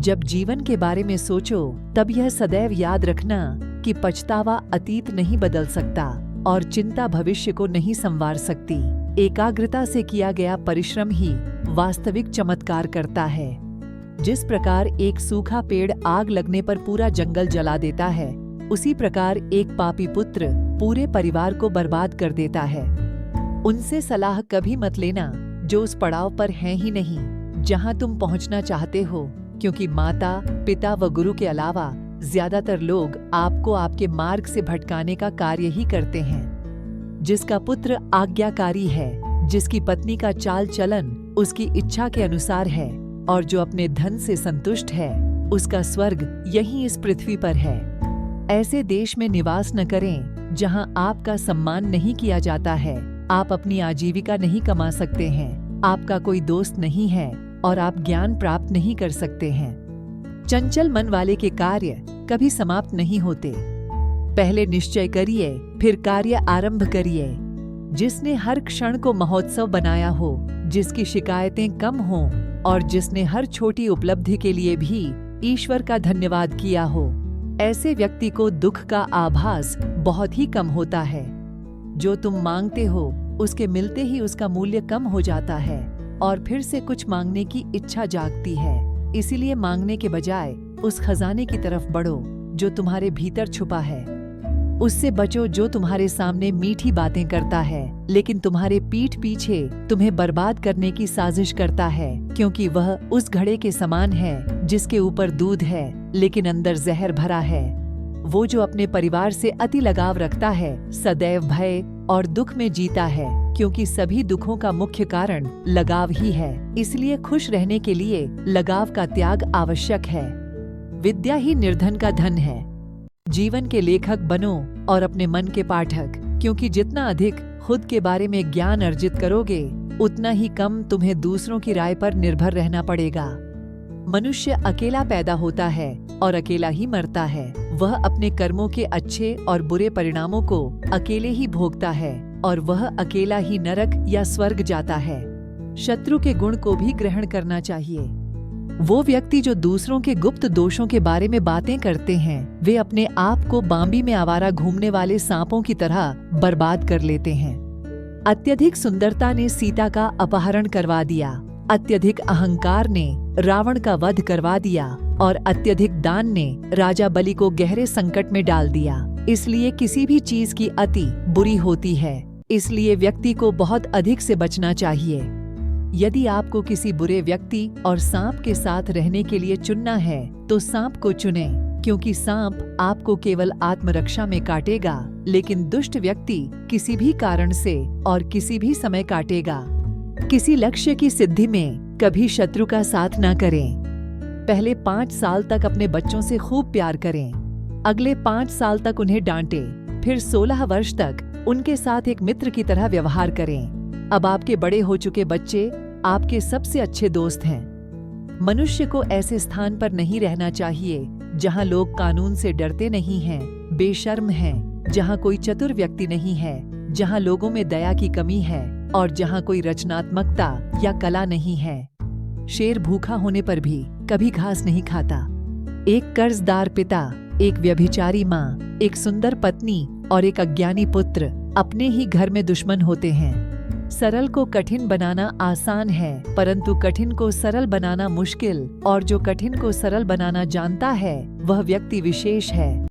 जब जीवन के बारे में सोचो तब यह सदैव याद रखना कि पछतावा अतीत नहीं बदल सकता और चिंता भविष्य को नहीं संवार सकती। एकाग्रता से किया गया परिश्रम ही वास्तविक चमत्कार करता है। जिस प्रकार एक सूखा पेड़ आग लगने पर पूरा जंगल जला देता है, उसी प्रकार एक पापी पुत्र पूरे परिवार को बर्बाद कर देता है। उनसे सलाह कभी मत लेना जो उस पड़ाव पर हैं ही नहीं जहां तुम पहुंचना चाहते हो, क्योंकि माता, पिता व गुरु के अलावा ज्यादातर लोग आपको आपके मार्ग से भटकाने का कार्य ही करते हैं। जिसका पुत्र आज्ञाकारी है, जिसकी पत्नी का चाल चलन उसकी इच्छा के अनुसार है और जो अपने धन से संतुष्ट है, उसका स्वर्ग यहीं इस पृथ्वी पर है। ऐसे देश में निवास न करें जहां आपका सम्मान नहीं किया जाता है, आप अपनी आजीविका नहीं कमा सकते हैं, आपका कोई दोस्त नहीं है और आप ज्ञान प्राप्त नहीं कर सकते हैं। चंचल मन वाले के कार्य कभी समाप्त नहीं होते। पहले निश्चय करिए, फिर कार्य आरंभ करिए। जिसने हर क्षण को महोत्सव बनाया हो, जिसकी शिकायतें कम हों और जिसने हर छोटी उपलब्धि के लिए भी ईश्वर का धन्यवाद किया हो, ऐसे व्यक्ति को दुख का आभास बहुत ही कम होता है। जो तुम मांगते हो उसके मिलते ही उसका मूल्य कम हो जाता है और फिर से कुछ मांगने की इच्छा जागती है। इसीलिए मांगने के बजाय उस खजाने की तरफ बढ़ो जो तुम्हारे भीतर छुपा है। उससे बचो जो तुम्हारे सामने मीठी बातें करता है लेकिन तुम्हारे पीठ पीछे तुम्हें बर्बाद करने की साजिश करता है, क्योंकि वह उस घड़े के समान है जिसके ऊपर दूध है लेकिन अंदर जहर भरा है। वो जो अपने परिवार से अति लगाव रखता है सदैव भय और दुख में जीता है, क्योंकि सभी दुखों का मुख्य कारण लगाव ही है। इसलिए खुश रहने के लिए लगाव का त्याग आवश्यक है। विद्या ही निर्धन का धन है। जीवन के लेखक बनो और अपने मन के पाठक, क्योंकि जितना अधिक खुद के बारे में ज्ञान अर्जित करोगे उतना ही कम तुम्हें दूसरों की राय पर निर्भर रहना पड़ेगा। मनुष्य अकेला पैदा होता है और अकेला ही मरता है। वह अपने कर्मों के अच्छे और बुरे परिणामों को अकेले ही भोगता है और वह अकेला ही नरक या स्वर्ग जाता है। शत्रु के गुण को भी ग्रहण करना चाहिए। वो व्यक्ति जो दूसरों के गुप्त दोषों के बारे में बातें करते हैं, वे अपने आप को बांबी में आवारा घूमने वाले सांपों की तरह बर्बाद कर लेते हैं। अत्यधिक सुंदरता ने सीता का अपहरण करवा दिया, अत्यधिक अहंकार ने रावण का वध करवा दिया और अत्यधिक दान ने राजा बलि को गहरे संकट में डाल दिया। इसलिए किसी भी चीज की अति बुरी होती है, इसलिए व्यक्ति को बहुत अधिक से बचना चाहिए। यदि आपको किसी बुरे व्यक्ति और सांप के साथ रहने के लिए चुनना है तो सांप को चुनें, क्योंकि सांप आपको केवल आत्मरक्षा में काटेगा, लेकिन दुष्ट व्यक्ति किसी भी कारण से और किसी भी समय काटेगा। किसी लक्ष्य की सिद्धि में कभी शत्रु का साथ ना करें। पहले 5 साल तक अपने बच्चों से खूब प्यार करें, अगले 5 साल तक उन्हें डांटें, फिर 16 वर्ष तक उनके साथ एक मित्र की तरह व्यवहार करें। अब आपके बड़े हो चुके बच्चे आपके सबसे अच्छे दोस्त हैं। मनुष्य को ऐसे स्थान पर नहीं रहना चाहिए जहां लोग कानून से डरते नहीं हैं, बेशर्म हैं, जहां कोई चतुर व्यक्ति नहीं है, जहां लोगों में दया की कमी है और जहां कोई रचनात्मकता या कला नहीं है। शेर भूखा होने पर भी कभी घास नहीं खाता। एक कर्जदार पिता, एक व्यभिचारी माँ, एक सुंदर पत्नी और एक अज्ञानी पुत्र अपने ही घर में दुश्मन होते हैं। सरल को कठिन बनाना आसान है, परंतु कठिन को सरल बनाना मुश्किल, और जो कठिन को सरल बनाना जानता है वह व्यक्ति विशेष है।